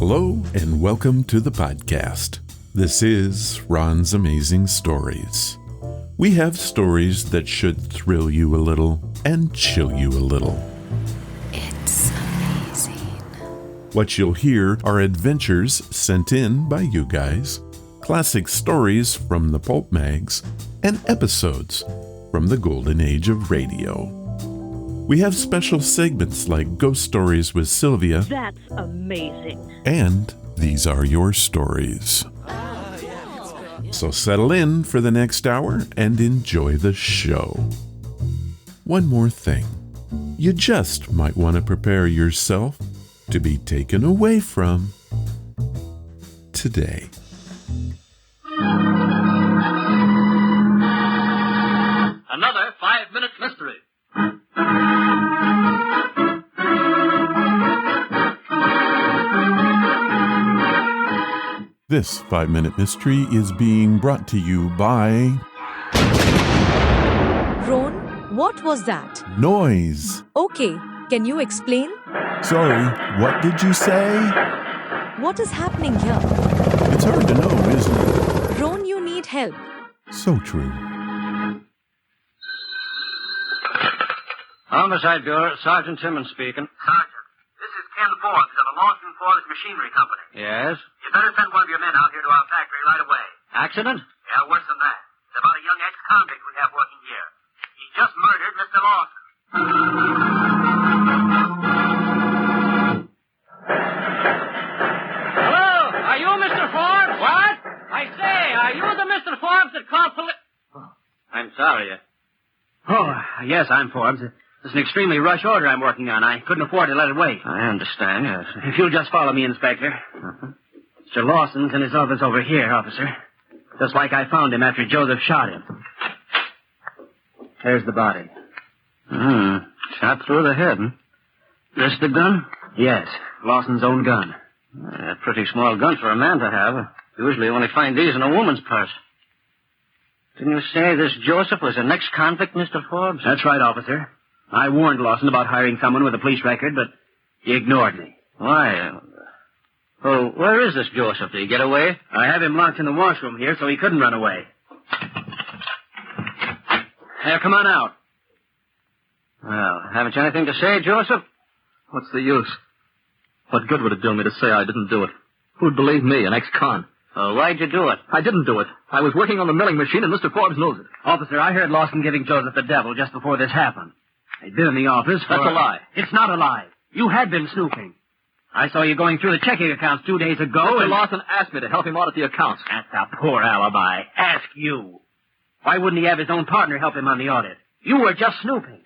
Hello and welcome to the podcast. This is Ron's Amazing Stories. We have stories that should thrill you a little and chill you a little. It's amazing. What you'll hear are adventures sent in by you guys, classic stories from the pulp mags, and episodes from the golden age of radio. We have special segments like Ghost Stories with Sylvia. That's amazing. And These Are Your Stories. So settle in for the next hour and enjoy the show. One more thing. You just might want to prepare yourself to be taken away from today. Another 5-minute mystery. This 5-minute mystery is being brought to you by Ron, what was that? Noise. Okay, can you explain? Sorry, what did you say? What is happening here? It's hard to know, isn't it? Ron, you need help. So true. Homicide Bureau, Sergeant Timmons speaking. Sergeant, this is Ken Forbes of the Lawson Forest Machinery Company. Yes? You better send one of your men out here to our factory right away. Accident? Yeah, worse than that. It's about a young ex-convict we have working here. He just murdered Mr. Lawson. Hello? Are you Mr. Forbes? What? I say, are you the Mr. Forbes that called police? Oh, I'm sorry. Oh, yes, I'm Forbes. It's an extremely rush order I'm working on. I couldn't afford to let it wait. I understand, yes. If you'll just follow me, Inspector. Mr. Lawson's in his office over here, officer. Just like I found him after Joseph shot him. There's the body. Shot through the head, This the gun? Yes, Lawson's own gun. A pretty small gun for a man to have. Usually only find these in a woman's purse. Didn't you say this Joseph was an ex-convict, Mr. Forbes? That's right, officer. I warned Lawson about hiring someone with a police record, but he ignored me. Why? Oh, where is this Joseph? Did he get away? I have him locked in the washroom here, so he couldn't run away. Here, come on out. Well, haven't you anything to say, Joseph? What's the use? What good would it do me to say I didn't do it? Who'd believe me, an ex-con? Why'd you do it? I didn't do it. I was working on the milling machine, and Mr. Forbes knows it. Officer, I heard Lawson giving Joseph the devil just before this happened. He'd been in the office for... That's a lie. It's not a lie. You had been snooping. I saw you going through the checking accounts 2 days ago, Mr. and... Lawson asked me to help him audit the accounts. That's a poor alibi. Ask you. Why wouldn't he have his own partner help him on the audit? You were just snooping.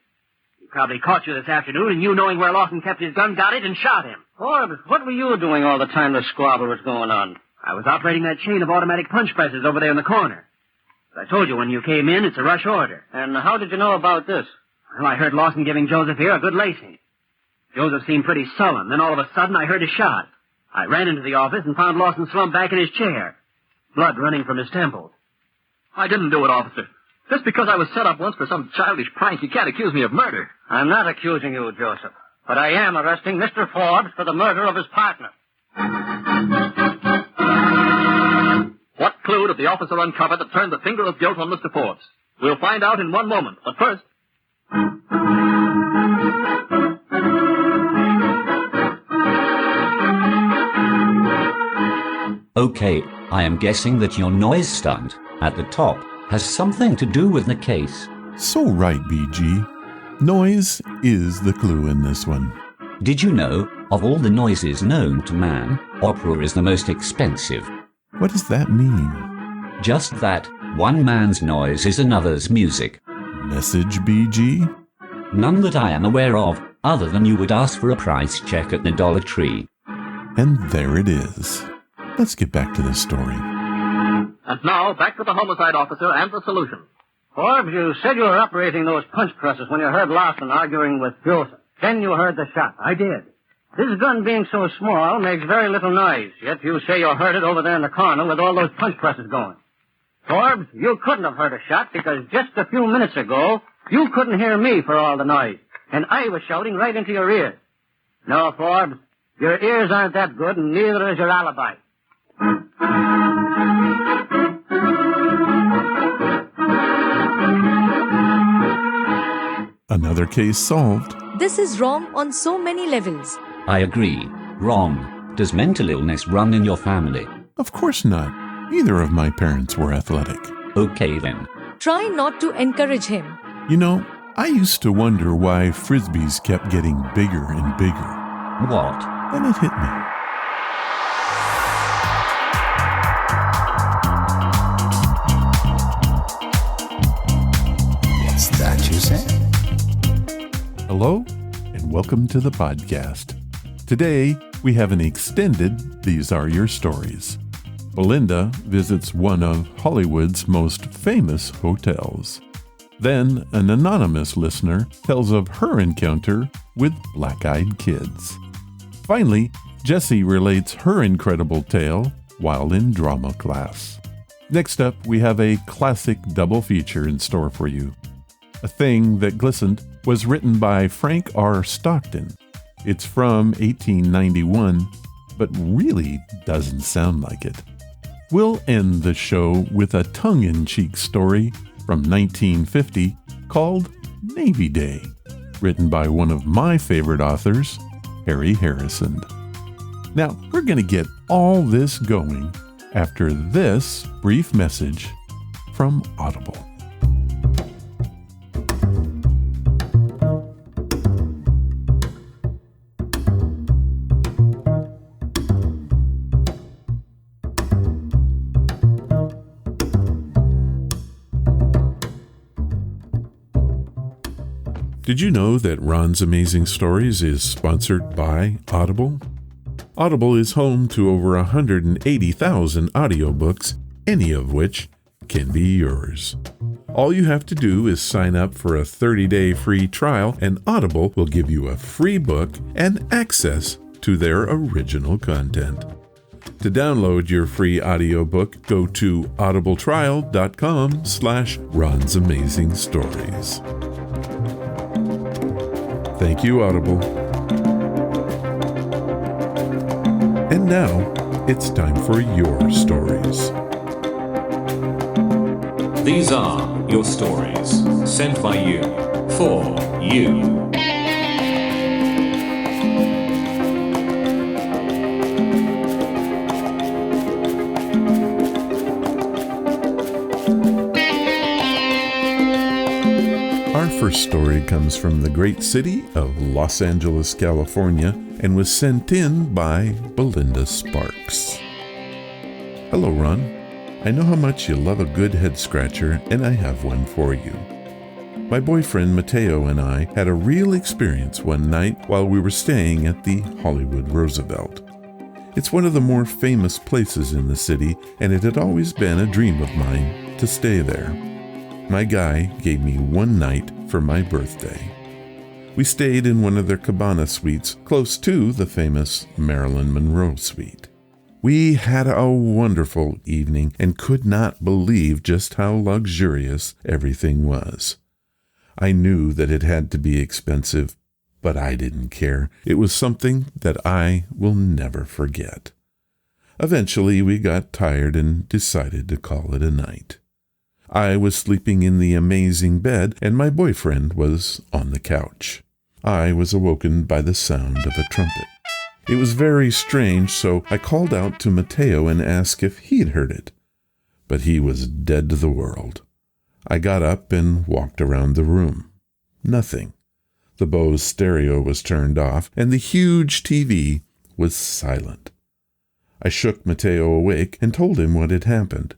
He probably caught you this afternoon, and you, knowing where Lawson kept his gun, got it and shot him. Forbes, what were you doing all the time the squabble was going on? I was operating that chain of automatic punch presses over there in the corner. As I told you when you came in, it's a rush order. And how did you know about this? Well, I heard Lawson giving Joseph here a good lacing. Joseph seemed pretty sullen. Then all of a sudden, I heard a shot. I ran into the office and found Lawson slumped back in his chair, blood running from his temples. I didn't do it, officer. Just because I was set up once for some childish prank, you can't accuse me of murder. I'm not accusing you, Joseph. But I am arresting Mr. Forbes for the murder of his partner. What clue did the officer uncover that turned the finger of guilt on Mr. Forbes? We'll find out in one moment. But first... Okay, I am guessing that your noise stunt at the top has something to do with the case. So right, BG. Noise is the clue in this one. Did you know, of all the noises known to man, opera is the most expensive? What does that mean? Just that, one man's noise is another's music. Message, BG? None that I am aware of, other than you would ask for a price check at the Dollar Tree. And there it is. Let's get back to the story. And now, back to the homicide officer and the solution. Forbes, you said you were operating those punch presses when you heard Lawson arguing with Joseph. Then you heard the shot. I did. This gun being so small makes very little noise, yet you say you heard it over there in the corner with all those punch presses going. Forbes, you couldn't have heard a shot because just a few minutes ago, you couldn't hear me for all the noise, and I was shouting right into your ears. No, Forbes, Your ears aren't that good, and neither is your alibi. Another case solved. This is wrong on so many levels. I agree. Wrong. Does mental illness run in your family? Of course not. Neither of my parents were athletic. Okay then. Try not to encourage him. You know, I used to wonder why frisbees kept getting bigger and bigger. What? Then it hit me. What's that you say? Hello, and welcome to the podcast. Today, we have an extended These Are Your Stories. Belinda visits one of Hollywood's most famous hotels. Then, an anonymous listener tells of her encounter with black-eyed kids. Finally, Jessie relates her incredible tale while in drama class. Next up, we have a classic double feature in store for you. A Thing That Glistened was written by Frank R. Stockton. It's from 1891, but really doesn't sound like it. We'll end the show with a tongue-in-cheek story from 1950 called Navy Day, written by one of my favorite authors, Harry Harrison. Now, we're going to get all this going after this brief message from Audible. Did you know that Ron's Amazing Stories is sponsored by Audible? Audible is home to over 180,000 audiobooks, any of which can be yours. All you have to do is sign up for a 30-day free trial, and Audible will give you a free book and access to their original content. To download your free audiobook, go to audibletrial.com/Ron's Amazing Stories. Thank you, Audible. And now, it's time for your stories. These are your stories, sent by you, for you. Our first story comes from the great city of Los Angeles, California, and was sent in by Belinda Sparks. Hello, Ron. I know how much you love a good head scratcher, and I have one for you. My boyfriend Mateo and I had a real experience one night while we were staying at the Hollywood Roosevelt. It's one of the more famous places in the city, and it had always been a dream of mine to stay there. My guy gave me one night for my birthday. We stayed in one of their cabana suites close to the famous Marilyn Monroe suite. We had a wonderful evening and could not believe just how luxurious everything was. I knew that it had to be expensive, but I didn't care. It was something that I will never forget. Eventually, we got tired and decided to call it a night. I was sleeping in the amazing bed, and my boyfriend was on the couch. I was awoken by the sound of a trumpet. It was very strange, so I called out to Mateo and asked if he'd heard it. But he was dead to the world. I got up and walked around the room. Nothing. The Bose stereo was turned off, and the huge TV was silent. I shook Mateo awake and told him what had happened.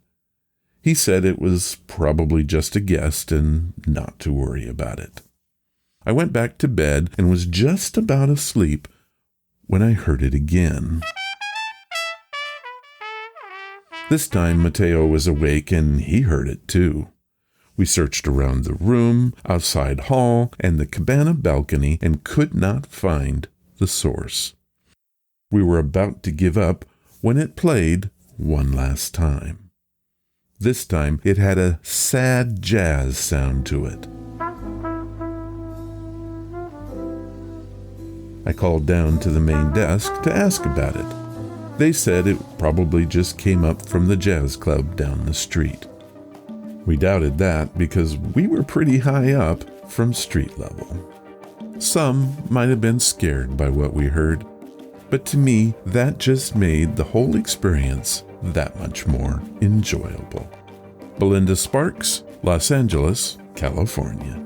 He said it was probably just a guest and not to worry about it. I went back to bed and was just about asleep when I heard it again. This time Mateo was awake and he heard it too. We searched around the room, outside hall, and the cabana balcony and could not find the source. We were about to give up when it played one last time. This time it had a sad jazz sound to it. I called down to the main desk to ask about it. They said it probably just came up from the jazz club down the street. We doubted that because we were pretty high up from street level. Some might have been scared by what we heard, but to me, that just made the whole experience that much more enjoyable. Belinda Sparks, Los Angeles, California.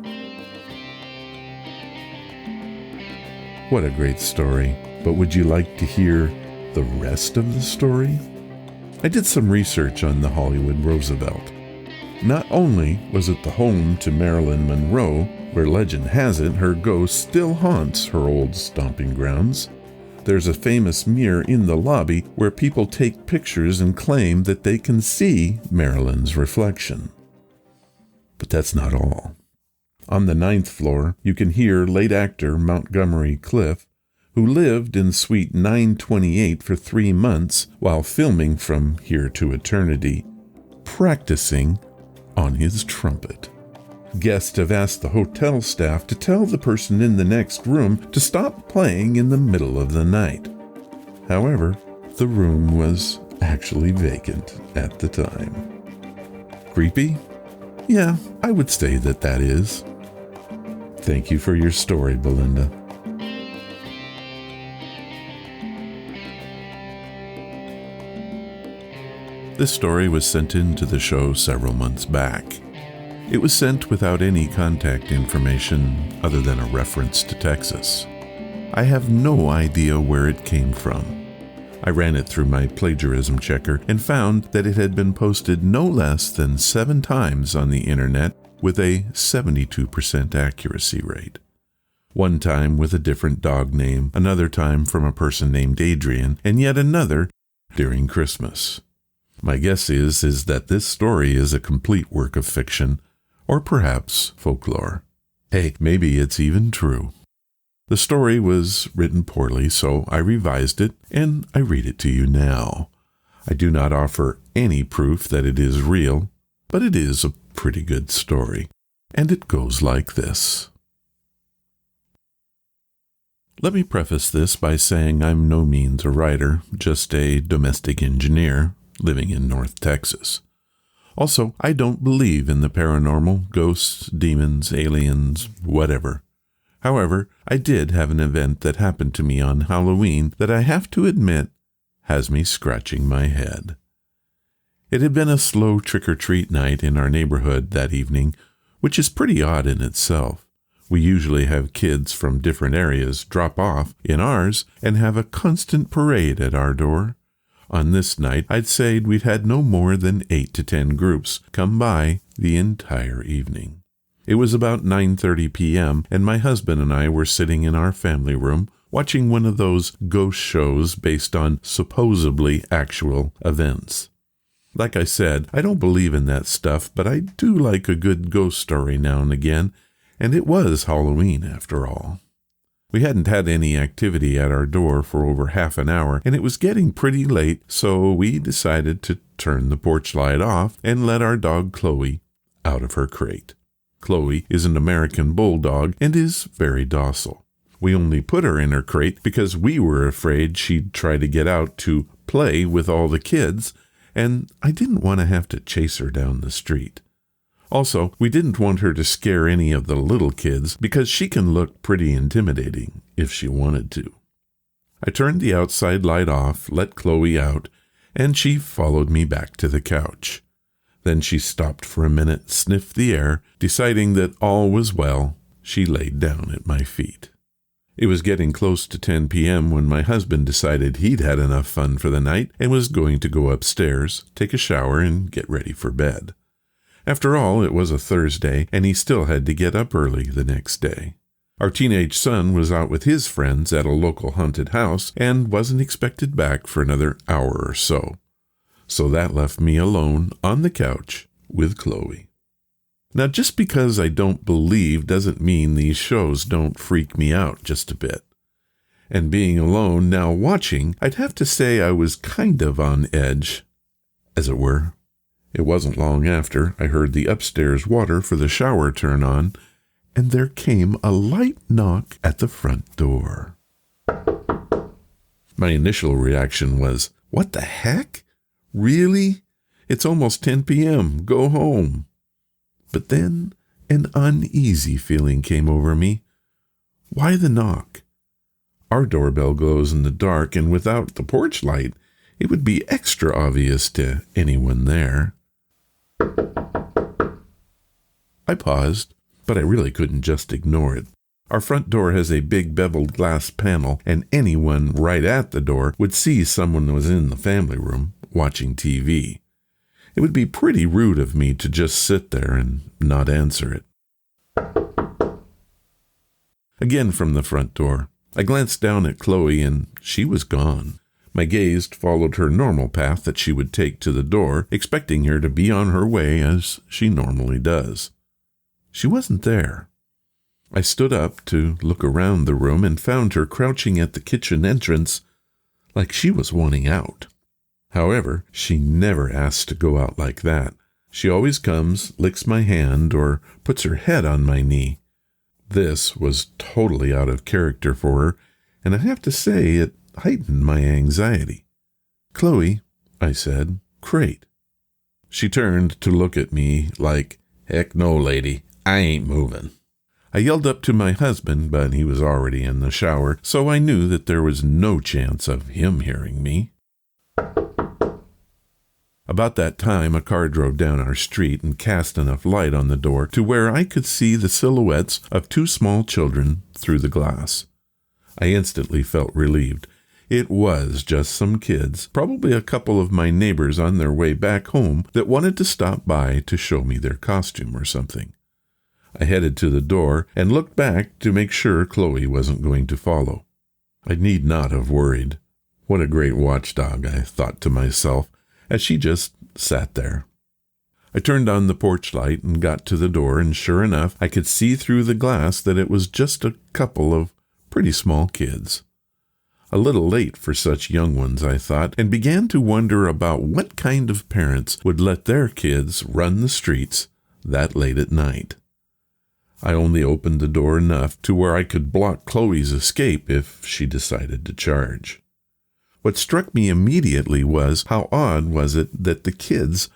What a great story, but would you like to hear the rest of the story? I did some research on the Hollywood Roosevelt. Not only was it the home to Marilyn Monroe, where legend has it her ghost still haunts her old stomping grounds. There's a famous mirror in the lobby where people take pictures and claim that they can see Marilyn's reflection. But that's not all. On the 9th floor, you can hear late actor Montgomery Clift, who lived in Suite 928 for 3 months while filming From Here to Eternity, practicing on his trumpet. Guests have asked the hotel staff to tell the person in the next room to stop playing in the middle of the night. However, the room was actually vacant at the time. Creepy? Yeah, I would say that is. Thank you for your story, Belinda. This story was sent in to the show several months back. It was sent without any contact information other than a reference to Texas. I have no idea where it came from. I ran it through my plagiarism checker and found that it had been posted no less than 7 times on the internet with a 72% accuracy rate. One time with a different dog name, another time from a person named Adrian, and yet another during Christmas. My guess is that this story is a complete work of fiction, or perhaps folklore. Hey, maybe it's even true. The story was written poorly, so I revised it, and I read it to you now. I do not offer any proof that it is real, but it is a pretty good story, and it goes like this. Let me preface this by saying I'm no means a writer, just a domestic engineer living in North Texas. Also, I don't believe in the paranormal, ghosts, demons, aliens, whatever. However, I did have an event that happened to me on Halloween that I have to admit has me scratching my head. It had been a slow trick-or-treat night in our neighborhood that evening, which is pretty odd in itself. We usually have kids from different areas drop off in ours and have a constant parade at our door. On this night, I'd say we'd had no more than 8 to 10 groups come by the entire evening. It was about 9:30 p.m., and my husband and I were sitting in our family room watching one of those ghost shows based on supposedly actual events. Like I said, I don't believe in that stuff, but I do like a good ghost story now and again, and it was Halloween after all. We hadn't had any activity at our door for over half an hour, and it was getting pretty late, so we decided to turn the porch light off and let our dog Chloe out of her crate. Chloe is an American bulldog and is very docile. We only put her in her crate because we were afraid she'd try to get out to play with all the kids, and I didn't want to have to chase her down the street. Also, we didn't want her to scare any of the little kids because she can look pretty intimidating if she wanted to. I turned the outside light off, let Chloe out, and she followed me back to the couch. Then she stopped for a minute, sniffed the air, deciding that all was well. She laid down at my feet. It was getting close to 10 p.m. when my husband decided he'd had enough fun for the night and was going to go upstairs, take a shower, and get ready for bed. After all, it was a Thursday, and he still had to get up early the next day. Our teenage son was out with his friends at a local haunted house and wasn't expected back for another hour or so. So that left me alone on the couch with Chloe. Now, just because I don't believe doesn't mean these shows don't freak me out just a bit. And being alone now watching, I'd have to say I was kind of on edge, as it were. It wasn't long after I heard the upstairs water for the shower turn on, and there came a light knock at the front door. My initial reaction was, "What the heck? Really? It's almost 10 p.m. Go home." But then an uneasy feeling came over me. Why the knock? Our doorbell glows in the dark, and without the porch light, it would be extra obvious to anyone there. I paused, but I really couldn't just ignore it. Our front door has a big beveled glass panel, and anyone right at the door would see someone was in the family room watching TV. It would be pretty rude of me to just sit there and not answer it. Again from the front door, I glanced down at Chloe, and she was gone. My gaze followed her normal path that she would take to the door, expecting her to be on her way as she normally does. She wasn't there. I stood up to look around the room and found her crouching at the kitchen entrance like she was wanting out. However, she never asks to go out like that. She always comes, licks my hand, or puts her head on my knee. This was totally out of character for her, and I have to say it heightened my anxiety. "Chloe," I said, "crate." She turned to look at me like, "Heck no, lady, I ain't moving." I yelled up to my husband, but he was already in the shower, so I knew that there was no chance of him hearing me. About that time, a car drove down our street and cast enough light on the door to where I could see the silhouettes of two small children through the glass. I instantly felt relieved. It was just some kids, probably a couple of my neighbors on their way back home that wanted to stop by to show me their costume or something. I headed to the door and looked back to make sure Chloe wasn't going to follow. I need not have worried. What a great watchdog, I thought to myself, as she just sat there. I turned on the porch light and got to the door, and sure enough, I could see through the glass that it was just a couple of pretty small kids. A little late for such young ones, I thought, and began to wonder about what kind of parents would let their kids run the streets that late at night. I only opened the door enough to where I could block Chloe's escape if she decided to charge. What struck me immediately was how odd was it that the kids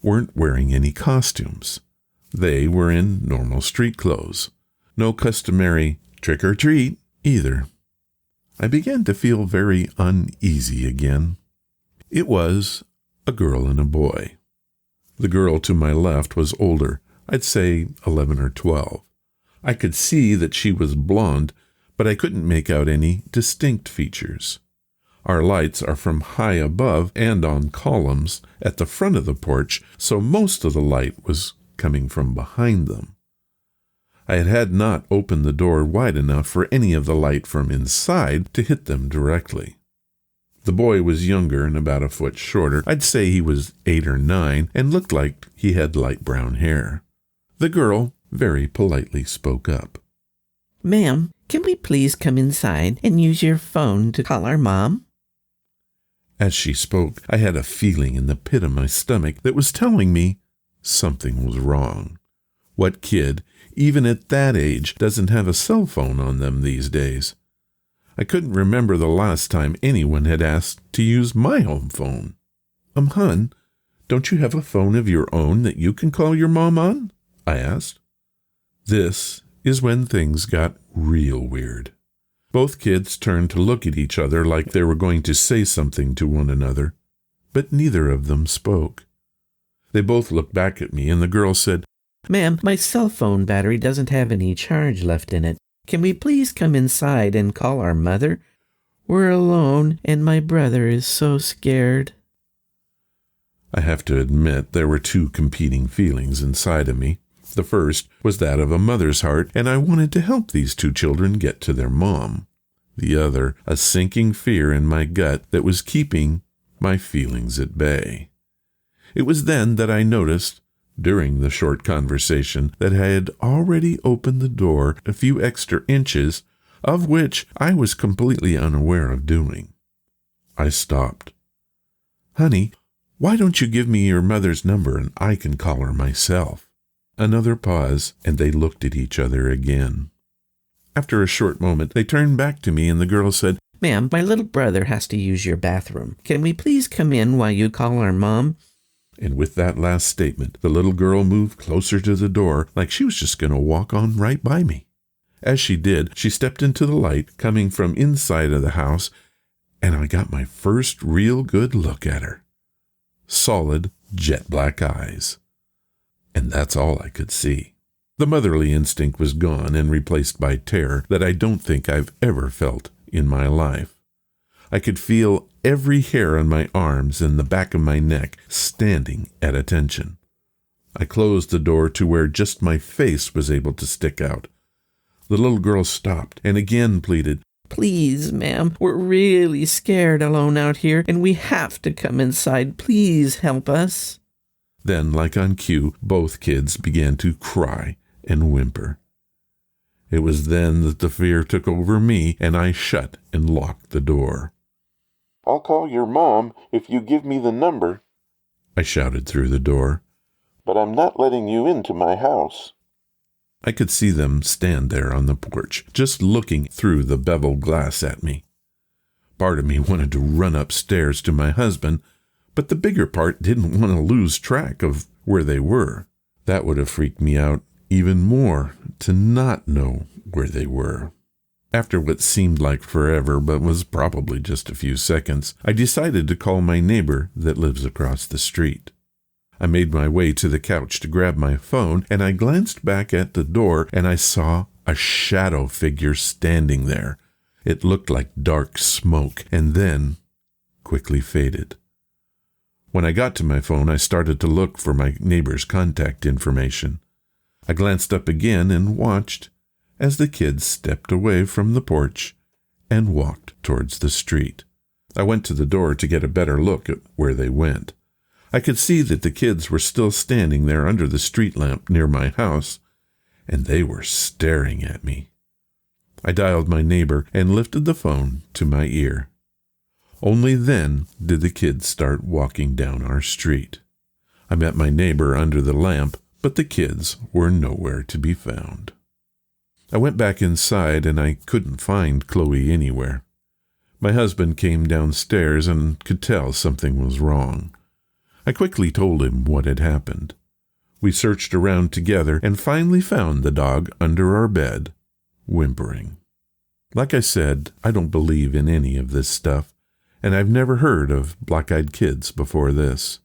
weren't wearing any costumes. They were in normal street clothes. No customary trick-or-treat either. I began to feel very uneasy again. It was a girl and a boy. The girl to my left was older, I'd say 11 or 12. I could see that she was blonde, but I couldn't make out any distinct features. Our lights are from high above and on columns at the front of the porch, so most of the light was coming from behind them. I had not opened the door wide enough for any of the light from inside to hit them directly. The boy was younger and about a foot shorter. I'd say he was 8 or 9 and looked like he had light brown hair. The girl very politely spoke up. "Ma'am, can we please come inside and use your phone to call our mom?" As she spoke, I had a feeling in the pit of my stomach that was telling me something was wrong. What kid, even at that age, doesn't have a cell phone on them these days? I couldn't remember the last time anyone had asked to use my home phone. Hun, don't you have a phone of your own that you can call your mom on?" I asked. This is when things got real weird. Both kids turned to look at each other like they were going to say something to one another, but neither of them spoke. They both looked back at me, and the girl said, "Ma'am, my cell phone battery doesn't have any charge left in it. Can we please come inside and call our mother? We're alone, and my brother is so scared." I have to admit there were two competing feelings inside of me. The first was that of a mother's heart, and I wanted to help these two children get to their mom. The other, a sinking fear in my gut that was keeping my feelings at bay. It was then that I noticed, during the short conversation, that I had already opened the door a few extra inches, of which I was completely unaware of doing. I stopped. "Honey, why don't you give me your mother's number and I can call her myself?" Another pause, and they looked at each other again. After a short moment, they turned back to me, and the girl said, Ma'am, my little brother has to use your bathroom. Can we please come in while you call our mom? And with that last statement, the little girl moved closer to the door like she was just going to walk on right by me. As she did, she stepped into the light coming from inside of the house, and I got my first real good look at her. Solid, jet black eyes. And that's all I could see. The motherly instinct was gone and replaced by terror that I don't think I've ever felt in my life. I could feel every hair on my arms and the back of my neck standing at attention. I closed the door to where just my face was able to stick out. The little girl stopped and again pleaded, Please, ma'am, we're really scared alone out here, and we have to come inside. Please help us. Then, like on cue, both kids began to cry and whimper. It was then that the fear took over me, and I shut and locked the door. I'll call your mom if you give me the number, I shouted through the door. But I'm not letting you into my house. I could see them stand there on the porch, just looking through the beveled glass at me. Part of me wanted to run upstairs to my husband, but the bigger part didn't want to lose track of where they were. That would have freaked me out even more to not know where they were. After what seemed like forever, but was probably just a few seconds, I decided to call my neighbor that lives across the street. I made my way to the couch to grab my phone, and I glanced back at the door, and I saw a shadow figure standing there. It looked like dark smoke, and then quickly faded. When I got to my phone, I started to look for my neighbor's contact information. I glanced up again and watched as the kids stepped away from the porch and walked towards the street. I went to the door to get a better look at where they went. I could see that the kids were still standing there under the street lamp near my house, and they were staring at me. I dialed my neighbor and lifted the phone to my ear. Only then did the kids start walking down our street. I met my neighbor under the lamp, but the kids were nowhere to be found. I went back inside and I couldn't find Chloe anywhere. My husband came downstairs and could tell something was wrong. I quickly told him what had happened. We searched around together and finally found the dog under our bed, whimpering. Like I said, I don't believe in any of this stuff, and I've never heard of black-eyed kids before this.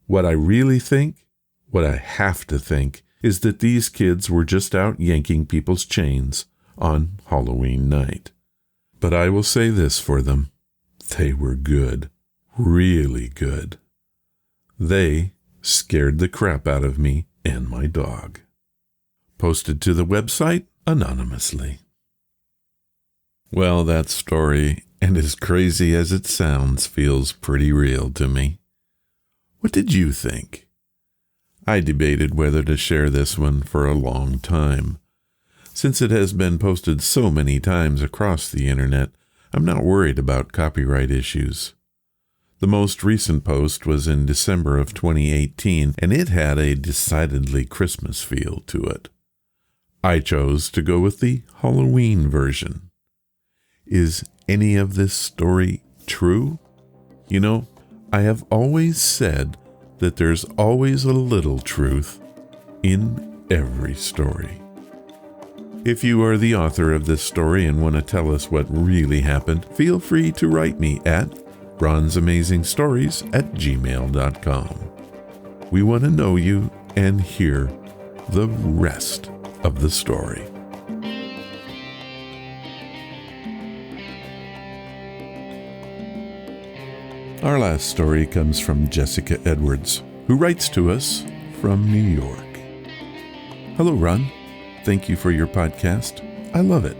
What I really think, what I have to think, is that these kids were just out yanking people's chains on Halloween night. But I will say this for them. They were good. Really good. They scared the crap out of me and my dog. Posted to the website anonymously. Well, that story, and as crazy as it sounds, feels pretty real to me. What did you think? I debated whether to share this one for a long time. Since it has been posted so many times across the internet, I'm not worried about copyright issues. The most recent post was in December of 2018, and it had a decidedly Christmas feel to it. I chose to go with the Halloween version. Is any of this story true? You know, I have always said that there's always a little truth in every story. If you are the author of this story and want to tell us what really happened, feel free to write me at ronsamazingstories@gmail.com. We want to know you and hear the rest of the story. Our last story comes from Jessica Edwards, who writes to us from New York. Hello, Ron. Thank you for your podcast. I love it.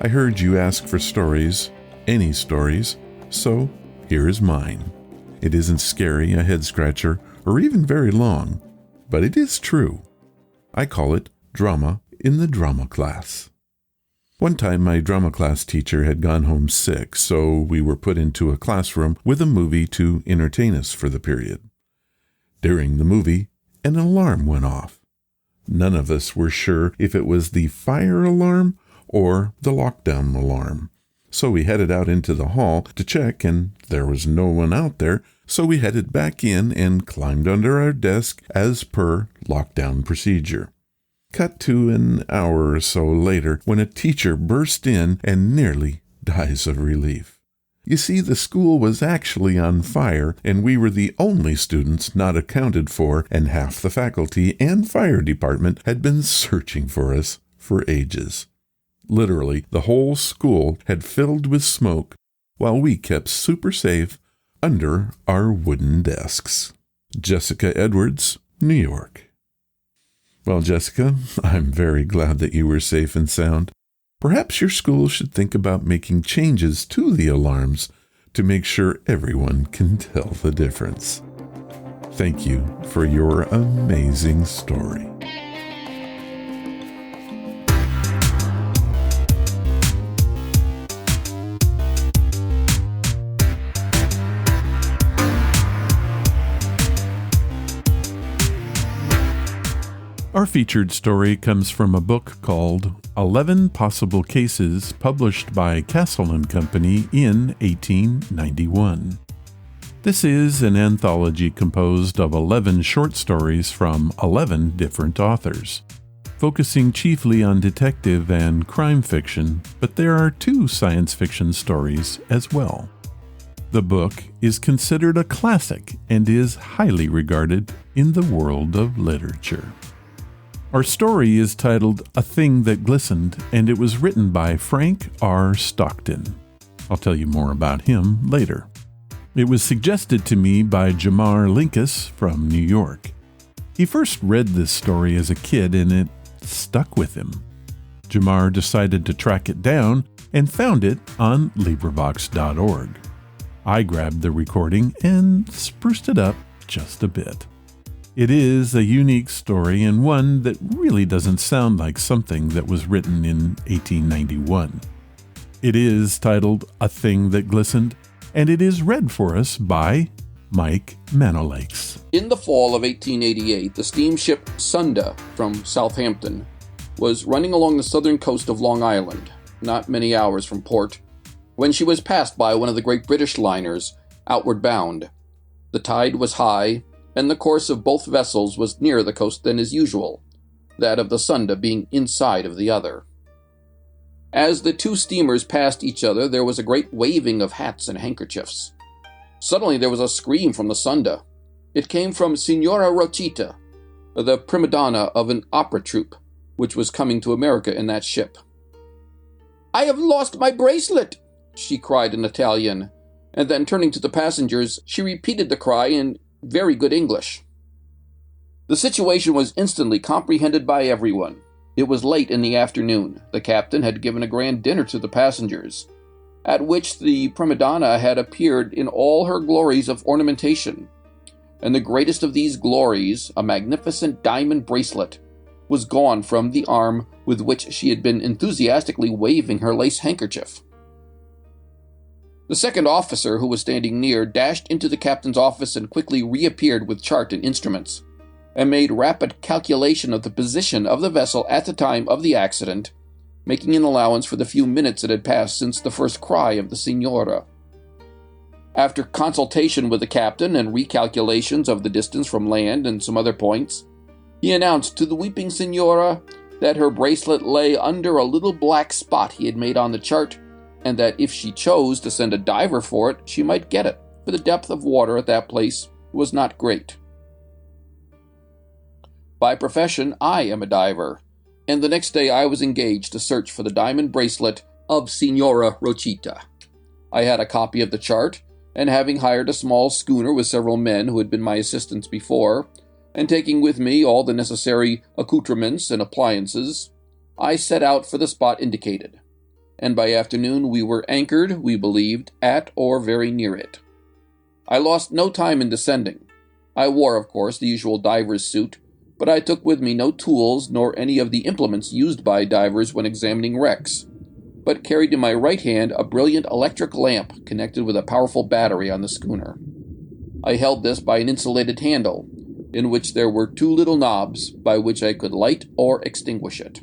I heard you ask for stories, any stories, so here is mine. It isn't scary, a head-scratcher, or even very long, but it is true. I call it drama in the drama class. One time my drama class teacher had gone home sick, so we were put into a classroom with a movie to entertain us for the period. During the movie, an alarm went off. None of us were sure if it was the fire alarm or the lockdown alarm, So we headed out into the hall to check, and there was no one out there, so we headed back in and climbed under our desk as per lockdown procedure. Cut to an hour or so later when a teacher burst in and nearly dies of relief. You see, the school was actually on fire, and we were the only students not accounted for, and half the faculty and fire department had been searching for us for ages. Literally, the whole school had filled with smoke, while we kept super safe under our wooden desks. Jessica Edwards, New York. Well, Jessica, I'm very glad that you were safe and sound. Perhaps your school should think about making changes to the alarms to make sure everyone can tell the difference. Thank you for your amazing story. Our featured story comes from a book called 11 Possible Cases, published by Castle & Company in 1891. This is an anthology composed of 11 short stories from 11 different authors, focusing chiefly on detective and crime fiction, but there are 2 science fiction stories as well. The book is considered a classic and is highly regarded in the world of literature. Our story is titled A Thing That Glistened, and it was written by Frank R. Stockton. I'll tell you more about him later. It was suggested to me by Jamar Linkus from New York. He first read this story as a kid, and it stuck with him. Jamar decided to track it down and found it on LibriVox.org. I grabbed the recording and spruced it up just a bit. It is a unique story and one that really doesn't sound like something that was written in 1891. It is titled A Thing That Glistened, and it is read for us by Mike Manolakes. In the fall of 1888, the steamship Sunda from Southampton was running along the southern coast of Long Island, not many hours from port, when she was passed by one of the great British liners, outward bound. The tide was high, and the course of both vessels was nearer the coast than is usual, that of the Sunda being inside of the other. As the 2 steamers passed each other, there was a great waving of hats and handkerchiefs. Suddenly there was a scream from the Sunda. It came from Signora Rochita, the prima donna of an opera troupe, which was coming to America in that ship. "I have lost my bracelet!" she cried in Italian, and then turning to the passengers, she repeated the cry in very good English. The situation was instantly comprehended by everyone. It was late in the afternoon. The captain had given a grand dinner to the passengers, at which the prima donna had appeared in all her glories of ornamentation, and the greatest of these glories, a magnificent diamond bracelet, was gone from the arm with which she had been enthusiastically waving her lace handkerchief. The second officer, who was standing near, dashed into the captain's office and quickly reappeared with chart and instruments, and made rapid calculation of the position of the vessel at the time of the accident, making an allowance for the few minutes that had passed since the first cry of the Signora. After consultation with the captain and recalculations of the distance from land and some other points, he announced to the weeping Signora that her bracelet lay under a little black spot he had made on the chart, and that if she chose to send a diver for it, she might get it, for the depth of water at that place was not great. By profession, I am a diver, and the next day I was engaged to search for the diamond bracelet of Signora Rochita. I had a copy of the chart, and having hired a small schooner with several men who had been my assistants before, and taking with me all the necessary accoutrements and appliances, I set out for the spot indicated, and by afternoon we were anchored, we believed, at or very near it. I lost no time in descending. I wore, of course, the usual diver's suit, but I took with me no tools nor any of the implements used by divers when examining wrecks, but carried in my right hand a brilliant electric lamp connected with a powerful battery on the schooner. I held this by an insulated handle, in which there were 2 little knobs by which I could light or extinguish it.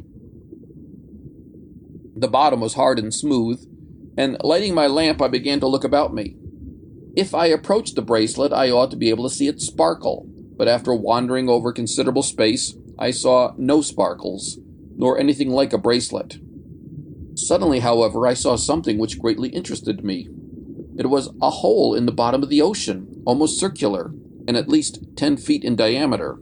The bottom was hard and smooth, and lighting my lamp, I began to look about me. If I approached the bracelet, I ought to be able to see it sparkle, but after wandering over considerable space, I saw no sparkles, nor anything like a bracelet. Suddenly, however, I saw something which greatly interested me. It was a hole in the bottom of the ocean, almost circular, and at least 10 feet in diameter.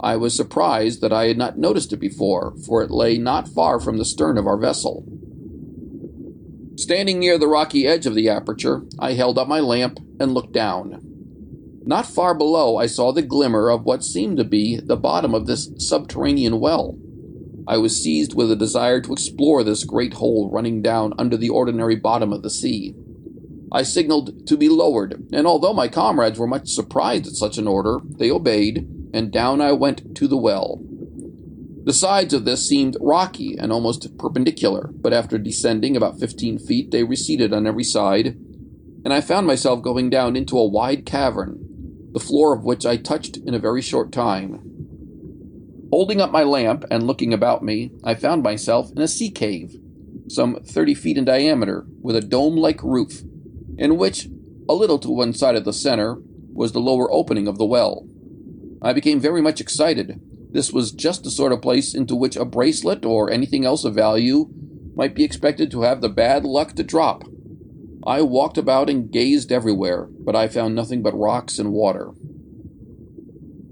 I was surprised that I had not noticed it before, for it lay not far from the stern of our vessel. Standing near the rocky edge of the aperture, I held up my lamp and looked down. Not far below, I saw the glimmer of what seemed to be the bottom of this subterranean well. I was seized with a desire to explore this great hole running down under the ordinary bottom of the sea. I signaled to be lowered, and although my comrades were much surprised at such an order, they obeyed, and down I went to the well. The sides of this seemed rocky and almost perpendicular, but after descending about 15 feet, they receded on every side, and I found myself going down into a wide cavern, the floor of which I touched in a very short time. Holding up my lamp and looking about me, I found myself in a sea cave, some 30 feet in diameter, with a dome-like roof, in which, a little to one side of the center, was the lower opening of the well. I became very much excited. This was just the sort of place into which a bracelet or anything else of value might be expected to have the bad luck to drop. I walked about and gazed everywhere, but I found nothing but rocks and water.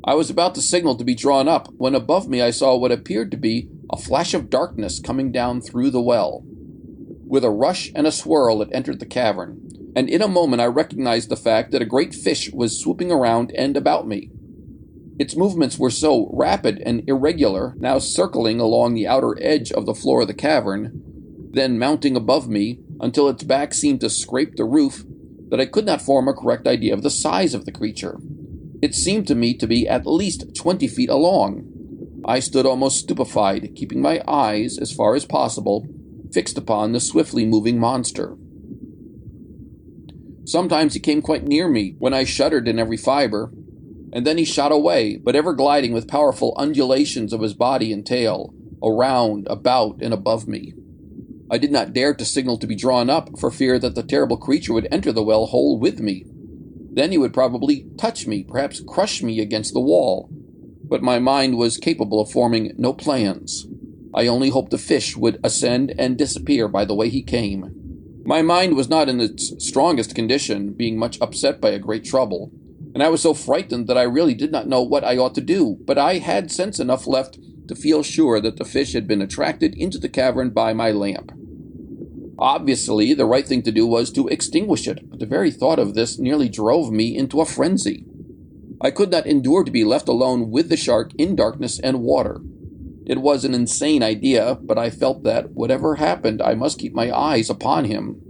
I was about to signal to be drawn up, when above me I saw what appeared to be a flash of darkness coming down through the well. With a rush and a swirl it entered the cavern, and in a moment I recognized the fact that a great fish was swooping around and about me. Its movements were so rapid and irregular, now circling along the outer edge of the floor of the cavern, then mounting above me until its back seemed to scrape the roof, that I could not form a correct idea of the size of the creature. It seemed to me to be at least 20 feet long. I stood almost stupefied, keeping my eyes, as far as possible, fixed upon the swiftly moving monster. Sometimes he came quite near me, when I shuddered in every fiber, and then he shot away, but ever gliding with powerful undulations of his body and tail, around, about, and above me. I did not dare to signal to be drawn up, for fear that the terrible creature would enter the well hole with me. Then he would probably touch me, perhaps crush me against the wall. But my mind was capable of forming no plans. I only hoped the fish would ascend and disappear by the way he came. My mind was not in its strongest condition, being much upset by a great trouble, and I was so frightened that I really did not know what I ought to do, but I had sense enough left to feel sure that the fish had been attracted into the cavern by my lamp. Obviously, the right thing to do was to extinguish it, but the very thought of this nearly drove me into a frenzy. I could not endure to be left alone with the shark in darkness and water. It was an insane idea, but I felt that, whatever happened, I must keep my eyes upon him.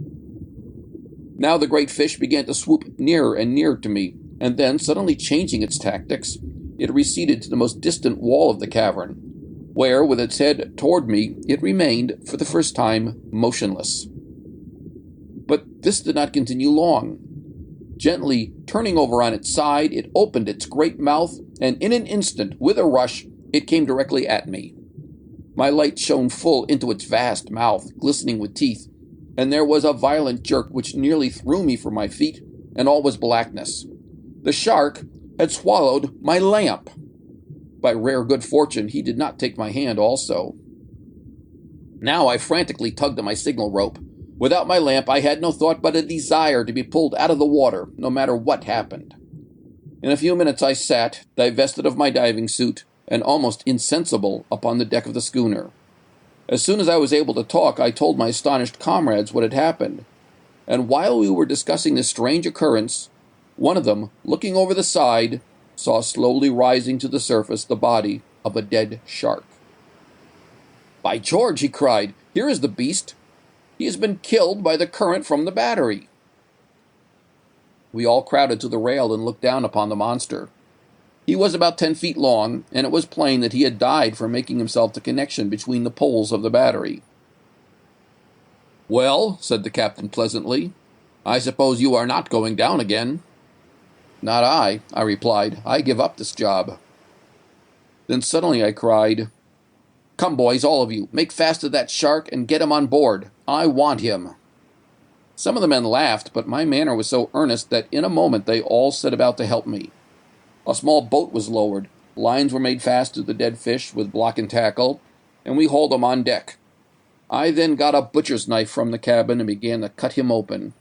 Now the great fish began to swoop nearer and nearer to me, and then, suddenly changing its tactics, it receded to the most distant wall of the cavern, where, with its head toward me, it remained, for the first time, motionless. But this did not continue long. Gently turning over on its side, it opened its great mouth, and in an instant, with a rush, it came directly at me. My light shone full into its vast mouth, glistening with teeth, and there was a violent jerk which nearly threw me from my feet, and all was blackness. The shark had swallowed my lamp. By rare good fortune, he did not take my hand also. Now I frantically tugged at my signal rope. Without my lamp, I had no thought but a desire to be pulled out of the water, no matter what happened. In a few minutes I sat, divested of my diving suit, and almost insensible, upon the deck of the schooner. As soon as I was able to talk, I told my astonished comrades what had happened, and while we were discussing this strange occurrence, one of them, looking over the side, saw slowly rising to the surface the body of a dead shark. "By George," he cried, "here is the beast. He has been killed by the current from the battery." We all crowded to the rail and looked down upon the monster. He was about 10 feet long, and it was plain that he had died from making himself the connection between the poles of the battery. "Well," said the captain pleasantly, "I suppose you are not going down again?" "Not I," I replied. "I give up this job." Then suddenly I cried, "Come, boys, all of you, make fast to that shark and get him on board. I want him." Some of the men laughed, but my manner was so earnest that in a moment they all set about to help me. A small boat was lowered, lines were made fast to the dead fish with block and tackle, and we hauled them on deck. I then got a butcher's knife from the cabin and began to cut him open.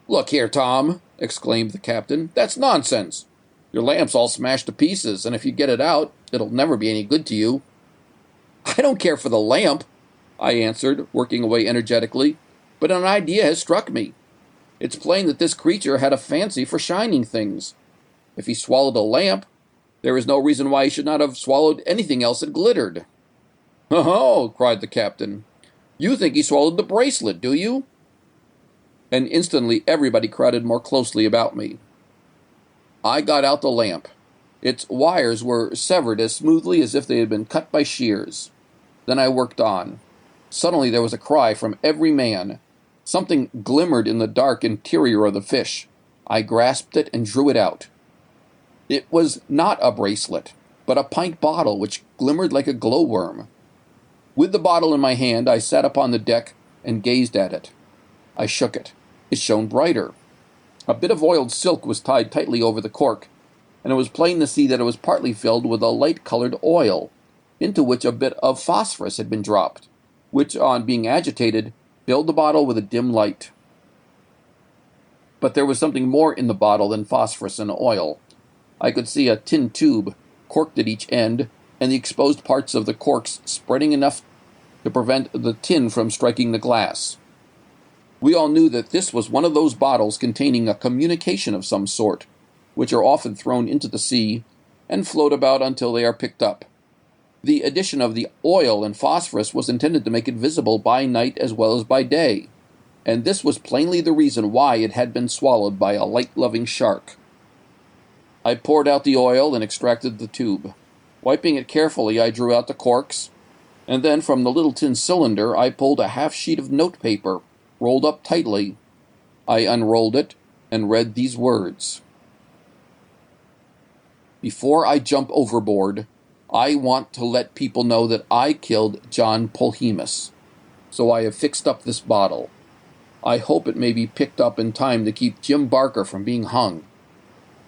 "Look here, Tom," exclaimed the captain. "That's nonsense. Your lamp's all smashed to pieces, and if you get it out, it'll never be any good to you." "I don't care for the lamp," I answered, working away energetically, "but an idea has struck me. It's plain that this creature had a fancy for shining things. If he swallowed a lamp, there is no reason why he should not have swallowed anything else that glittered." "Oh!" cried the captain. "You think he swallowed the bracelet, do you?" And instantly everybody crowded more closely about me. I got out the lamp. Its wires were severed as smoothly as if they had been cut by shears. Then I worked on. Suddenly there was a cry from every man. Something glimmered in the dark interior of the fish. I grasped it and drew it out. It was not a bracelet, but a pint bottle which glimmered like a glowworm. With the bottle in my hand, I sat upon the deck and gazed at it. I shook it. It shone brighter. A bit of oiled silk was tied tightly over the cork, and it was plain to see that it was partly filled with a light-colored oil, into which a bit of phosphorus had been dropped, which, on being agitated, filled the bottle with a dim light. But there was something more in the bottle than phosphorus and oil. I could see a tin tube, corked at each end, and the exposed parts of the corks spreading enough to prevent the tin from striking the glass. We all knew that this was one of those bottles containing a communication of some sort, which are often thrown into the sea and float about until they are picked up. The addition of the oil and phosphorus was intended to make it visible by night as well as by day, and this was plainly the reason why it had been swallowed by a light-loving shark. I poured out the oil and extracted the tube. Wiping it carefully, I drew out the corks, and then from the little tin cylinder I pulled a half sheet of notepaper, rolled up tightly. I unrolled it and read these words: "Before I jump overboard, I want to let people know that I killed John Polhemus, so I have fixed up this bottle. I hope it may be picked up in time to keep Jim Barker from being hung.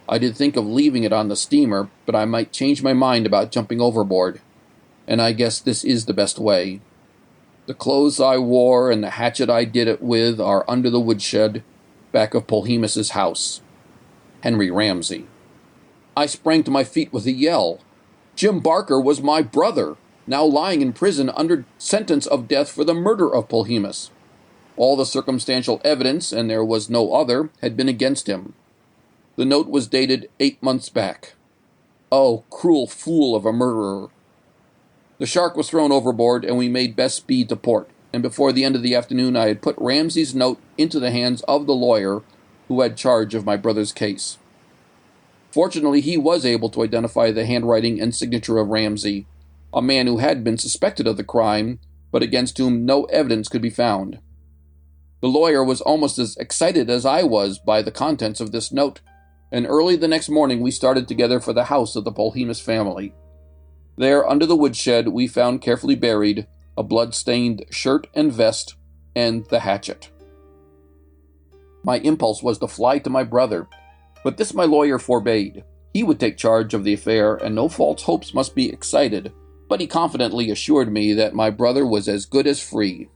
I did think of leaving it on the steamer, but I might change my mind about jumping overboard, and I guess this is the best way. The clothes I wore and the hatchet I did it with are under the woodshed, back of Polhemus's house. Henry Ramsay." I sprang to my feet with a yell. Jim Barker was my brother, now lying in prison under sentence of death for the murder of Polhemus. All the circumstantial evidence, and there was no other, had been against him. The note was dated 8 months back. Oh, cruel fool of a murderer. The shark was thrown overboard, and we made best speed to port, and before the end of the afternoon I had put Ramsay's note into the hands of the lawyer who had charge of my brother's case. Fortunately, he was able to identify the handwriting and signature of Ramsay, a man who had been suspected of the crime, but against whom no evidence could be found. The lawyer was almost as excited as I was by the contents of this note, and early the next morning we started together for the house of the Polhemus family. There, under the woodshed, we found carefully buried a blood-stained shirt and vest and the hatchet. My impulse was to fly to my brother, but this my lawyer forbade. He would take charge of the affair, and no false hopes must be excited, but he confidently assured me that my brother was as good as free.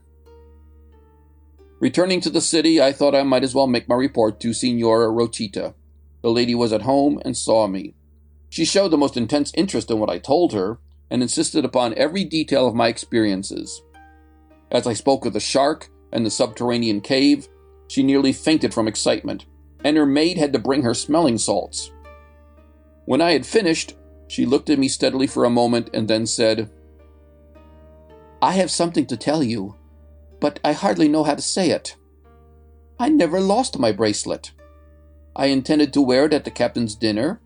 Returning to the city, I thought I might as well make my report to Signora Rochita. The lady was at home and saw me. She showed the most intense interest in what I told her, and insisted upon every detail of my experiences. As I spoke of the shark and the subterranean cave, she nearly fainted from excitement, and her maid had to bring her smelling salts. When I had finished, she looked at me steadily for a moment and then said, "I have something to tell you, but I hardly know how to say it. I never lost my bracelet. I intended to wear it at the captain's dinner,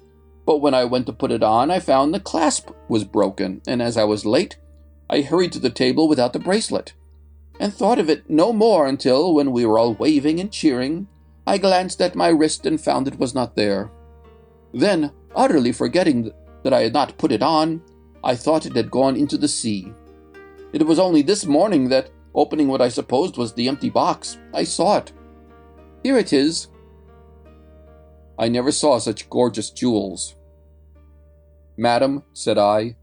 but when I went to put it on, I found the clasp was broken, and as I was late, I hurried to the table without the bracelet, and thought of it no more until, when we were all waving and cheering, I glanced at my wrist and found it was not there. Then, utterly forgetting that I had not put it on, I thought it had gone into the sea. It was only this morning that, opening what I supposed was the empty box. I saw it. Here it is. I never saw such gorgeous jewels. Madam, said I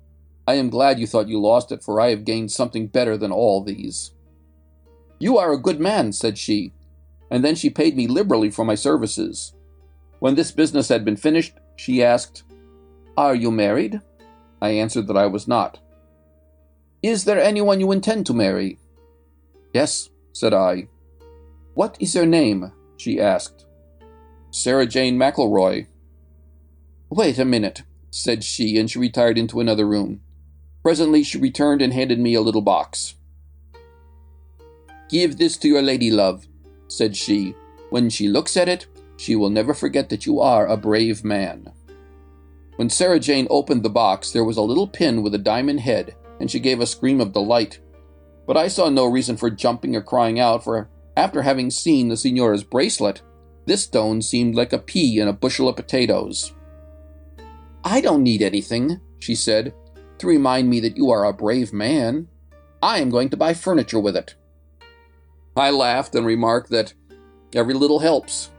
am glad you thought you lost it, for I have gained something better than all these. You are a good man, said she, and then she paid me liberally for my services. When this business had been finished, she asked, Are you married? I answered that I was not. Is there anyone you intend to marry? Yes, said I. What is her name? She asked. Sarah Jane McElroy. Wait a minute, said she, and she retired into another room. Presently she returned and handed me a little box. Give this to your lady love, said she. When she looks at it, she will never forget that you are a brave man. When Sarah Jane opened the box, there was a little pin with a diamond head, and she gave a scream of delight. But I saw no reason for jumping or crying out, for after having seen the signora's bracelet, this stone seemed like a pea in a bushel of potatoes. I don't need anything, she said, to remind me that you are a brave man. I am going to buy furniture with it. I laughed and remarked that every little helps.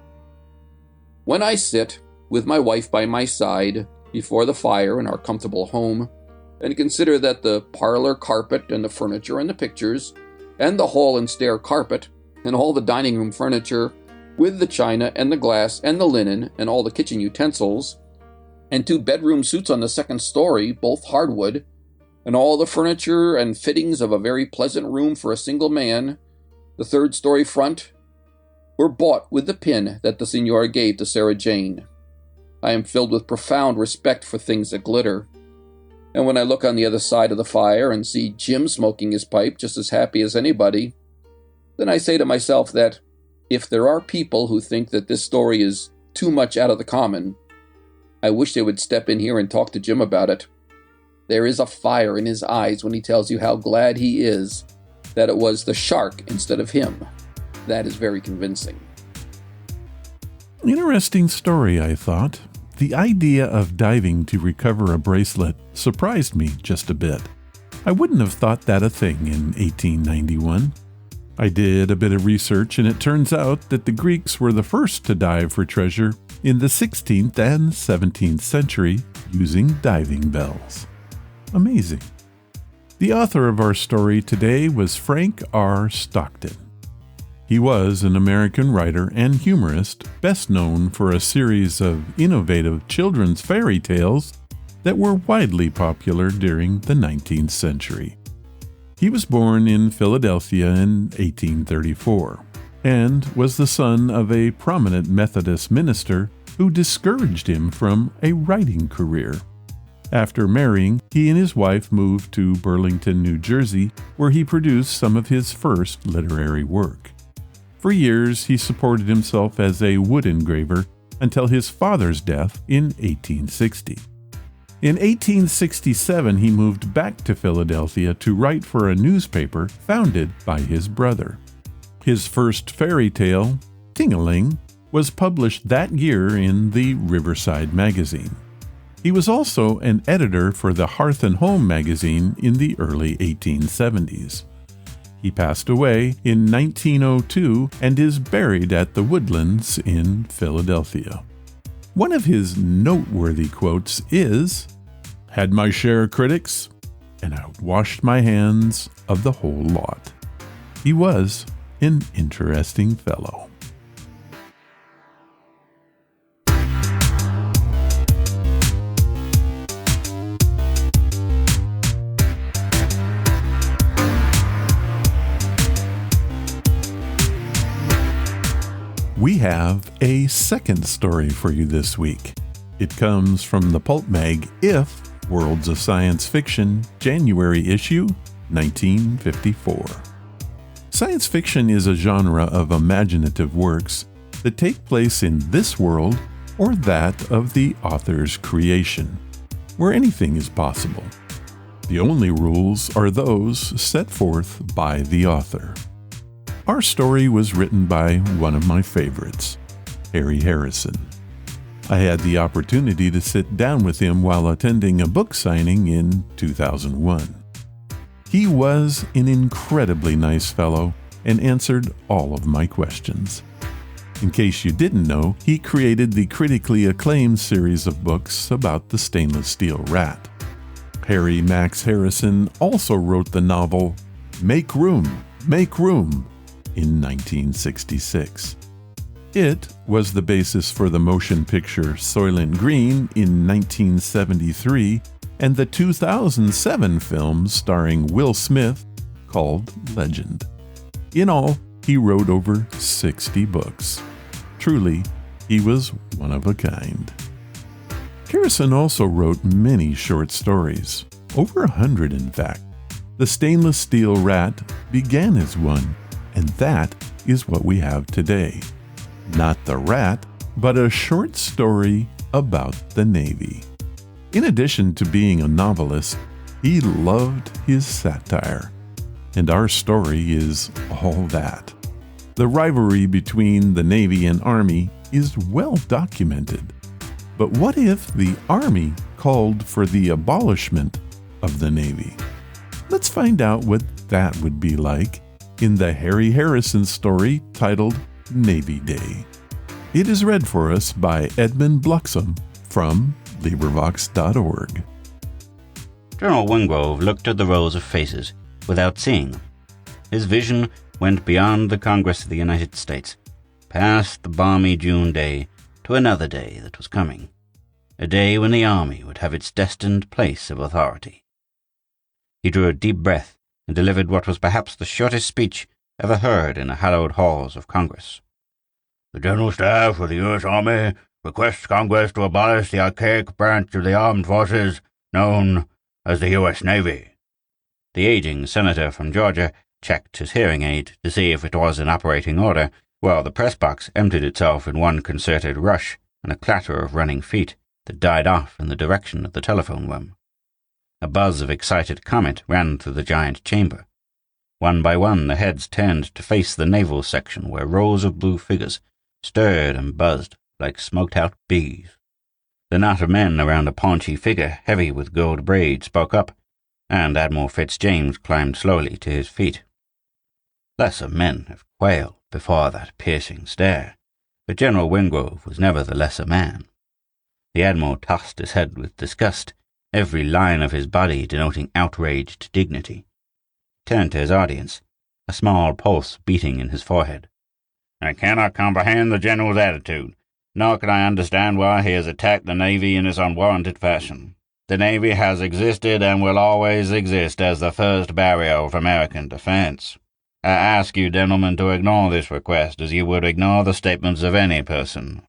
When I sit, with my wife by my side, before the fire in our comfortable home, and consider that the parlor carpet and the furniture and the pictures, and the hall and stair carpet, and all the dining room furniture, with the china and the glass and the linen and all the kitchen utensils, and 2 bedroom suits on the 2nd story, both hardwood, and all the furniture and fittings of a very pleasant room for a single man, the 3rd story front, were bought with the pin that the signora gave to Sarah Jane. I am filled with profound respect for things that glitter. And when I look on the other side of the fire and see Jim smoking his pipe just as happy as anybody, then I say to myself that if there are people who think that this story is too much out of the common, I wish they would step in here and talk to Jim about it. There is a fire in his eyes when he tells you how glad he is that it was the shark instead of him. That is very convincing. Interesting story, I thought. The idea of diving to recover a bracelet surprised me just a bit. I wouldn't have thought that a thing in 1891. I did a bit of research, and it turns out that the Greeks were the first to dive for treasure in the 16th and 17th century using diving bells. Amazing. The author of our story today was Frank R. Stockton. He was an American writer and humorist, best known for a series of innovative children's fairy tales that were widely popular during the 19th century. He was born in Philadelphia in 1834 and was the son of a prominent Methodist minister who discouraged him from a writing career. After marrying, he and his wife moved to Burlington, New Jersey, where he produced some of his first literary work. For years, he supported himself as a wood engraver until his father's death in 1860. In 1867, he moved back to Philadelphia to write for a newspaper founded by his brother. His first fairy tale, Ting-a-Ling, was published that year in the Riverside magazine. He was also an editor for the Hearth and Home magazine in the early 1870s. He passed away in 1902 and is buried at the Woodlands in Philadelphia. One of his noteworthy quotes is, "Had my share of critics, and I washed my hands of the whole lot." He was an interesting fellow. We have a second story for you this week. It comes from the pulp mag If, Worlds of Science Fiction, January issue, 1954. Science fiction is a genre of imaginative works that take place in this world or that of the author's creation, where anything is possible. The only rules are those set forth by the author. Our story was written by one of my favorites, Harry Harrison. I had the opportunity to sit down with him while attending a book signing in 2001. He was an incredibly nice fellow and answered all of my questions. In case you didn't know, he created the critically acclaimed series of books about the stainless steel rat. Harry Max Harrison also wrote the novel Make Room, Make Room in 1966. It was the basis for the motion picture Soylent Green in 1973 and the 2007 film starring Will Smith called Legend. In all, he wrote over 60 books. Truly, he was one of a kind. Harrison also wrote many short stories, over 100 in fact. The Stainless Steel Rat began as one, and that is what we have today. Not the rat, but a short story about the Navy. In addition to being a novelist, he loved his satire. And our story is all that. The rivalry between the Navy and Army is well documented. But what if the Army called for the abolishment of the Navy? Let's find out what that would be like in the Harry Harrison story titled Navy Day. It is read for us by Edmund Bluxom from LibriVox.org. General Wingrove looked at the rows of faces without seeing them. His vision went beyond the Congress of the United States, past the balmy June day, to another day that was coming, a day when the Army would have its destined place of authority. He drew a deep breath and delivered what was perhaps the shortest speech ever heard in the hallowed halls of Congress. The General Staff of the U.S. Army requests Congress to abolish the archaic branch of the armed forces known as the U.S. Navy. The aging senator from Georgia checked his hearing aid to see if it was in operating order, while the press box emptied itself in one concerted rush and a clatter of running feet that died off in the direction of the telephone room. A buzz of excited comment ran through the giant chamber. One by one the heads turned to face the naval section where rows of blue figures stirred and buzzed like smoked-out bees. The knot of men around a paunchy figure heavy with gold braid spoke up, and Admiral Fitzjames climbed slowly to his feet. Lesser men have quailed before that piercing stare, but General Wingrove was never the lesser man. The Admiral tossed his head with disgust, every line of his body denoting outraged dignity. He turned to his audience, a small pulse beating in his forehead. I cannot comprehend the General's attitude, nor can I understand why he has attacked the Navy in this unwarranted fashion. The Navy has existed and will always exist as the first barrier of American defense. I ask you, gentlemen, to ignore this request as you would ignore the statements of any person,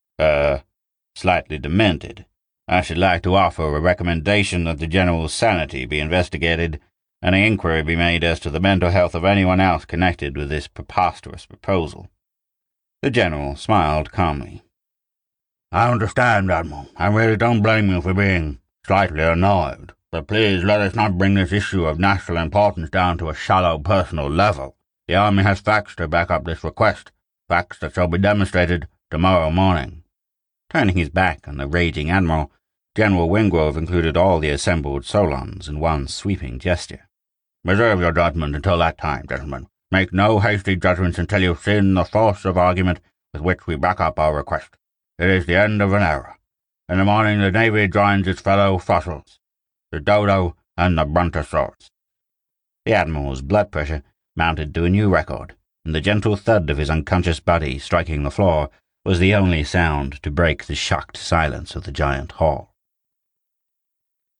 slightly demented. I should like to offer a recommendation that the General's sanity be investigated and an inquiry be made as to the mental health of anyone else connected with this preposterous proposal. The General smiled calmly. I understand, Admiral. I really don't blame you for being slightly annoyed. But please let us not bring this issue of national importance down to a shallow personal level. The Army has facts to back up this request, facts that shall be demonstrated tomorrow morning. Turning his back on the raging Admiral, General Wingrove included all the assembled Solons in one sweeping gesture. Reserve your judgment until that time, gentlemen. Make no hasty judgments until you've seen the force of argument with which we back up our request. It is the end of an era. In the morning the Navy joins its fellow fossils, the dodo and the brontosaurus. The Admiral's blood pressure mounted to a new record, and the gentle thud of his unconscious body striking the floor was the only sound to break the shocked silence of the giant hall.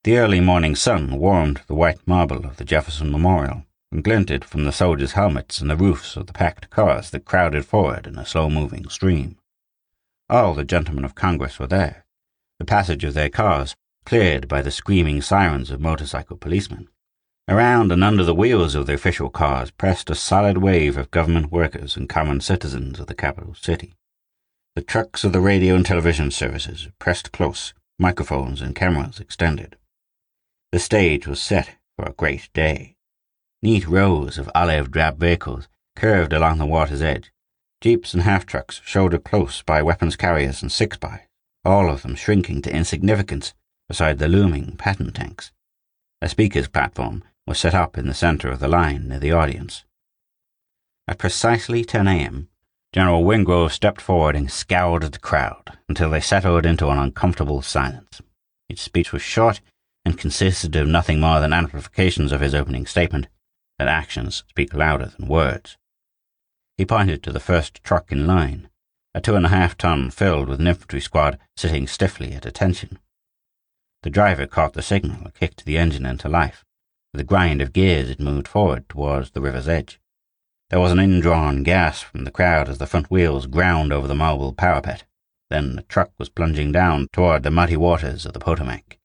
The early morning sun warmed the white marble of the Jefferson Memorial and glinted from the soldiers' helmets and the roofs of the packed cars that crowded forward in a slow-moving stream. All the gentlemen of Congress were there, the passage of their cars cleared by the screaming sirens of motorcycle policemen. Around and under the wheels of the official cars pressed a solid wave of government workers and common citizens of the capital city. The trucks of the radio and television services pressed close, microphones and cameras extended. The stage was set for a great day. Neat rows of olive-drab vehicles curved along the water's edge. Jeeps and half-trucks shouldered close by weapons carriers and six-bys, all of them shrinking to insignificance beside the looming patent tanks. A speaker's platform was set up in the center of the line near the audience. At precisely 10 a.m., General Wingrove stepped forward and scowled at the crowd until they settled into an uncomfortable silence. Each speech was short and consisted of nothing more than amplifications of his opening statement, that actions speak louder than words. He pointed to the first truck in line, a 2.5-ton filled with an infantry squad sitting stiffly at attention. The driver caught the signal and kicked the engine into life. With a grind of gears it moved forward towards the river's edge. There was an indrawn gasp from the crowd as the front wheels ground over the marble parapet. Then the truck was plunging down toward the muddy waters of the Potomac.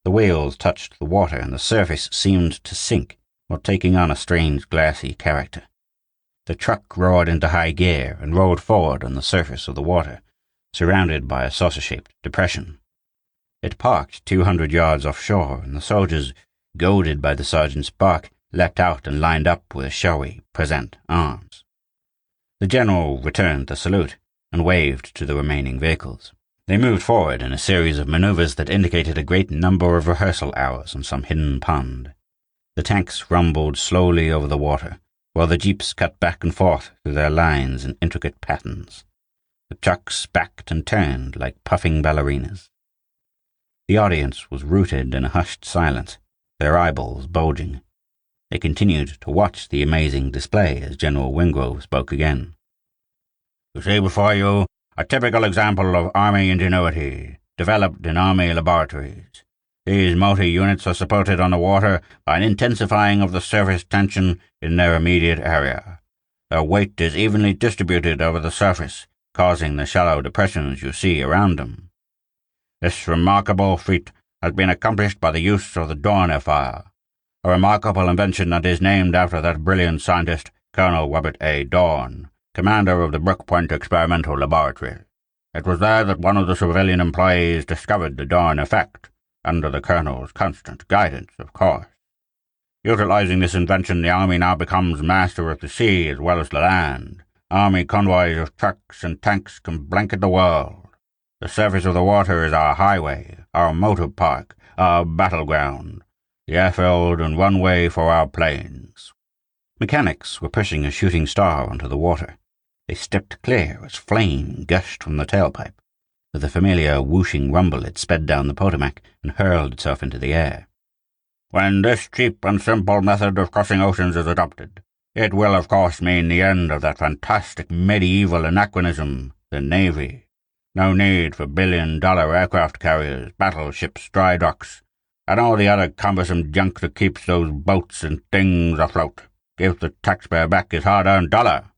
The wheels touched the water and the surface seemed to sink, while taking on a strange glassy character. The truck roared into high gear and rolled forward on the surface of the water, surrounded by a saucer-shaped depression. It parked 200 yards offshore, and the soldiers, goaded by the sergeant's bark, leapt out and lined up with a showy, present arms. The general returned the salute and waved to the remaining vehicles. They moved forward in a series of maneuvers that indicated a great number of rehearsal hours on some hidden pond. The tanks rumbled slowly over the water, while the jeeps cut back and forth through their lines in intricate patterns. The trucks backed and turned like puffing ballerinas. The audience was rooted in a hushed silence, their eyeballs bulging. They continued to watch the amazing display as General Wingrove spoke again. "You see before you a typical example of Army ingenuity, developed in Army laboratories. These multi-units are supported on the water by an intensifying of the surface tension in their immediate area. Their weight is evenly distributed over the surface, causing the shallow depressions you see around them. This remarkable feat has been accomplished by the use of the Dorner fire, a remarkable invention that is named after that brilliant scientist, Colonel Robert A. Dorn, commander of the Brook Point Experimental Laboratory. It was there that one of the civilian employees discovered the Dorn effect, under the colonel's constant guidance, of course. Utilizing this invention, the Army now becomes master of the sea as well as the land. Army convoys of trucks and tanks can blanket the world. The surface of the water is our highway, our motor park, our battleground, the airfield and runway for our planes." Mechanics were pushing a shooting star onto the water. They stepped clear as flame gushed from the tailpipe. With a familiar whooshing rumble it sped down the Potomac and hurled itself into the air. "When this cheap and simple method of crossing oceans is adopted, it will of course mean the end of that fantastic medieval anachronism, the Navy. No need for billion-dollar aircraft carriers, battleships, dry docks, and all the other cumbersome junk that keeps those boats and things afloat. Gives the taxpayer back his hard-earned dollar."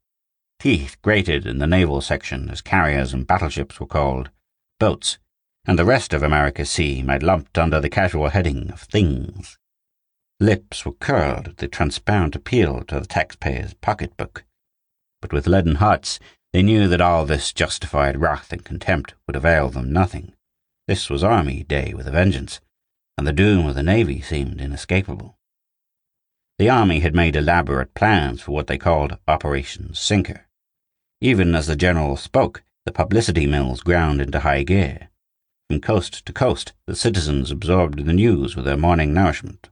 Teeth grated in the naval section as carriers and battleships were called boats, and the rest of America's sea might lumped under the casual heading of things. Lips were curled at the transparent appeal to the taxpayer's pocketbook. But with leaden hearts, they knew that all this justified wrath and contempt would avail them nothing. This was Army Day with a vengeance, and the doom of the Navy seemed inescapable. The Army had made elaborate plans for what they called Operation Sinker. Even as the general spoke, the publicity mills ground into high gear. From coast to coast, the citizens absorbed the news with their morning nourishment.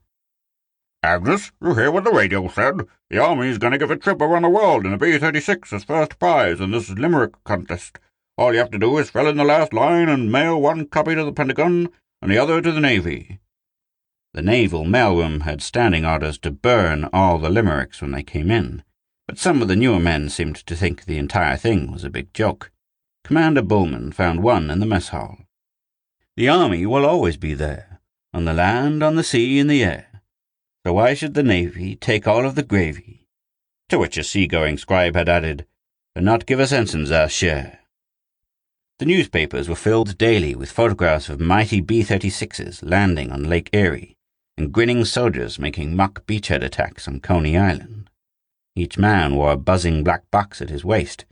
"Agnes, you hear what the radio said? The Army's going to give a trip around the world in a B-36 as first prize in this limerick contest. All you have to do is fill in the last line and mail one copy to the Pentagon and the other to the Navy." The naval mailroom had standing orders to burn all the limericks when they came in, but some of the newer men seemed to think the entire thing was a big joke. Commander Bullman found one in the mess hall. "The Army will always be there, on the land, on the sea, in the air. So why should the Navy take all of the gravy?" To which a seagoing scribe had added, "And not give us ensigns our share." The newspapers were filled daily with photographs of mighty B-36s landing on Lake Erie, and grinning soldiers making mock beachhead attacks on Coney Island. Each man wore a buzzing black box at his waist,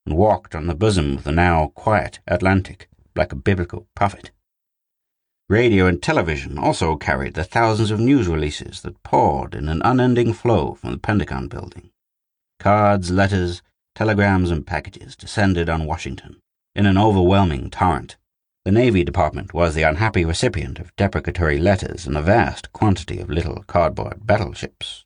and walked on the bosom of the now quiet Atlantic like a biblical prophet. Radio and television also carried the thousands of news releases that poured in an unending flow from the Pentagon building. Cards, letters, telegrams, and packages descended on Washington in an overwhelming torrent. The Navy Department was the unhappy recipient of deprecatory letters and a vast quantity of little cardboard battleships.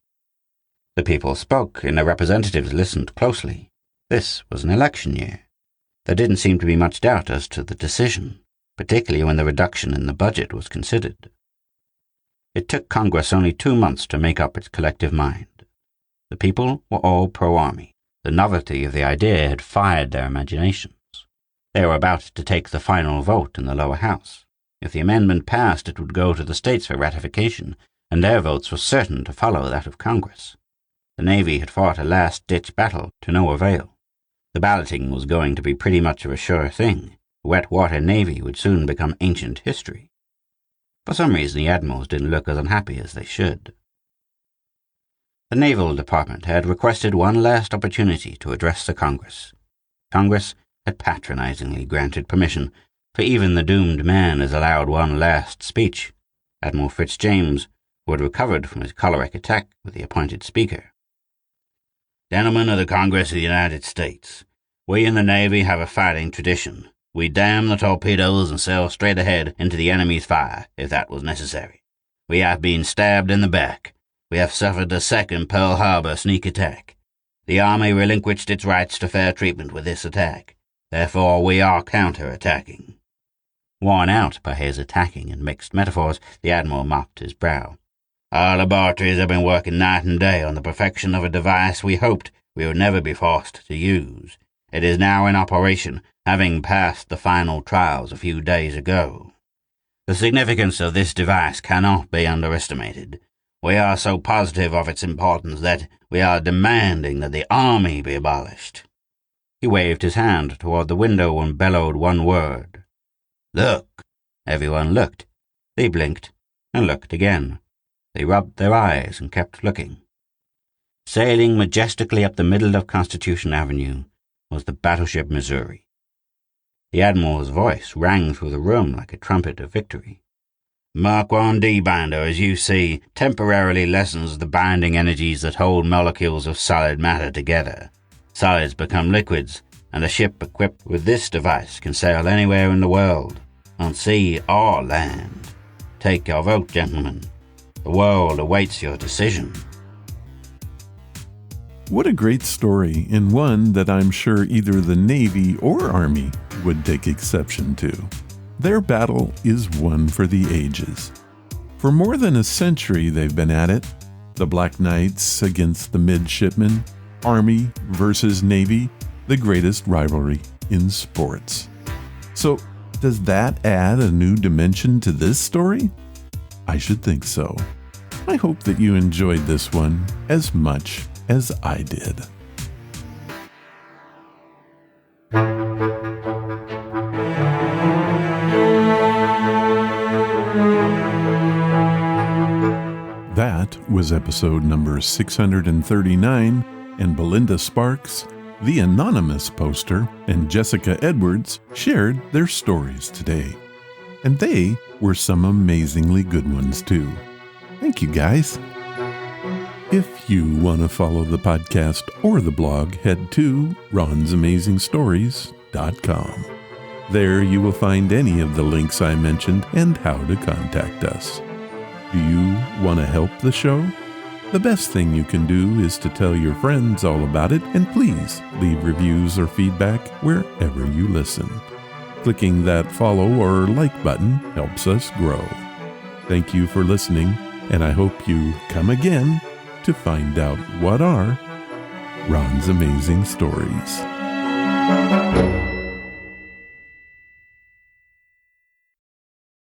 The people spoke, and their representatives listened closely. This was an election year. There didn't seem to be much doubt as to the decision, particularly when the reduction in the budget was considered. It took Congress only 2 months to make up its collective mind. The people were all pro-Army. The novelty of the idea had fired their imaginations. They were about to take the final vote in the lower house. If the amendment passed, it would go to the states for ratification, and their votes were certain to follow that of Congress. The Navy had fought a last-ditch battle to no avail. The balloting was going to be pretty much of a sure thing. The wet-water Navy would soon become ancient history. For some reason, the admirals didn't look as unhappy as they should. The Naval Department had requested one last opportunity to address the Congress. Congress had patronizingly granted permission, for even the doomed man is allowed one last speech. Admiral Fitzjames, who had recovered from his choleric attack, with the appointed speaker. Gentlemen of the Congress of the United States, we in the Navy have a fighting tradition. We dam the torpedoes and sail straight ahead into the enemy's fire, if that was necessary. We have been stabbed in the back. We have suffered a second Pearl Harbor sneak attack. The Army relinquished its rights to fair treatment with this attack. Therefore, we are counter-attacking. Worn out by his attacking and mixed metaphors, the Admiral mopped his brow. Our laboratories have been working night and day on the perfection of a device we hoped we would never be forced to use. It is now in operation, having passed the final trials a few days ago. The significance of this device cannot be underestimated. We are so positive of its importance that we are demanding that the Army be abolished. He waved his hand toward the window and bellowed one word. Look! Everyone looked. They blinked and looked again. They rubbed their eyes and kept looking. Sailing majestically up the middle of Constitution Avenue was the battleship Missouri. The Admiral's voice rang through the room like a trumpet of victory. Mark 1D binder, as you see, temporarily lessens the binding energies that hold molecules of solid matter together. Solids become liquids, and a ship equipped with this device can sail anywhere in the world, on sea or land. Take your vote, gentlemen. The world awaits your decision. What a great story, and one that I'm sure either the Navy or Army would take exception to. Their battle is one for the ages. For more than a century they've been at it, the Black Knights against the midshipmen, Army versus Navy, the greatest rivalry in sports. So, does that add a new dimension to this story? I should think so. I hope that you enjoyed this one as much as I did. That was episode number 639, and Belinda Sparks, the anonymous poster, and Jessica Edwards shared their stories today. And they were some amazingly good ones too. Thank you, guys. If you want to follow the podcast or the blog, head to ronsamazingstories.com. There you will find any of the links I mentioned and how to contact us. Do you want to help the show? The best thing you can do is to tell your friends all about it, and please leave reviews or feedback wherever you listen. Clicking that follow or like button helps us grow. Thank you for listening, and I hope you come again to find out what are Ron's Amazing Stories.